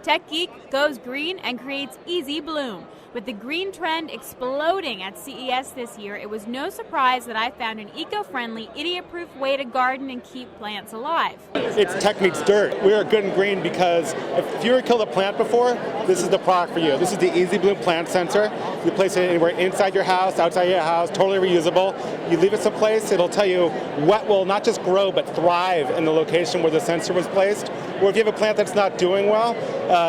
Tech Geek goes green and creates Easy Bloom. With the green trend exploding at CES this year, it was no surprise that I found an eco-friendly, idiot-proof way to garden and keep plants alive. It's Tech Meets Dirt. We are good and green because if you ever killed a plant before, this is the product for you. This is the Easy Bloom plant sensor. You place it anywhere inside your house, outside your house, totally reusable. You leave it someplace, it'll tell you what will not just grow but thrive in the location where the sensor was placed. Or if you have a plant that's not doing well,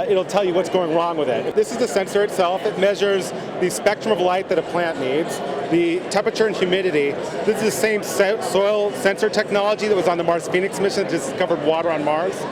it'll tell you what's going wrong with it. This is the sensor itself. It measures the spectrum of light that a plant needs, the temperature and humidity. This is the same soil sensor technology that was on the Mars Phoenix mission that discovered water on Mars.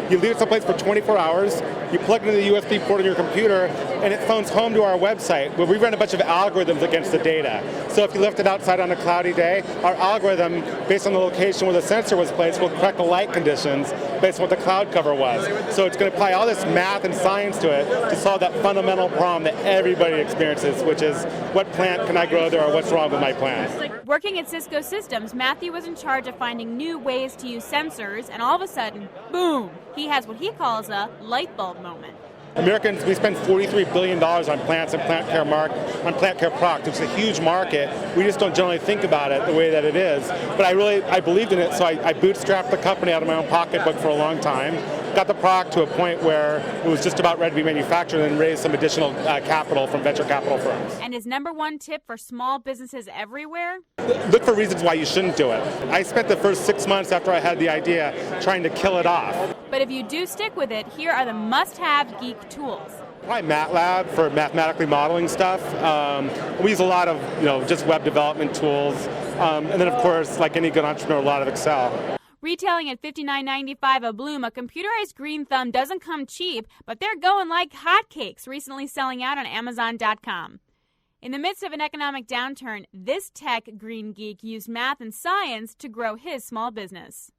You leave it someplace for 24 hours, you plug it into the USB port on your computer, and it phones home to our website where we run a bunch of algorithms against the data. So if you left it outside on a cloudy day, our algorithm, based on the location where the sensor was placed, will correct the light conditions based on what the cloud cover was. So it's going to apply all this math and science to it to solve that fundamental problem that everybody experiences, which is what plant can I grow there or what's wrong with my plant. Working at Cisco Systems, Matthew was in charge of finding new ways to use sensors, and all of a sudden, boom, he has what he calls a light bulb moment. Americans, we spend $43 billion on plants and plant care products. It's a huge market. We just don't generally think about it the way that it is. But I believed in it, so I bootstrapped the company out of my own pocketbook for a long time. Got the product to a point where it was just about ready to be manufactured and raised some additional capital from venture capital firms. And his number one tip for small businesses everywhere? Look for reasons why you shouldn't do it. I spent the first 6 months after I had the idea trying to kill it off. But if you do stick with it, here are the must-have geek tools. Probably MATLAB for mathematically modeling stuff. We use a lot of just web development tools. And then, of course, like any good entrepreneur, a lot of Excel. Retailing at $59.95 a bloom, a computerized green thumb doesn't come cheap, but they're going like hotcakes, recently selling out on Amazon.com. In the midst of an economic downturn, this tech green geek used math and science to grow his small business.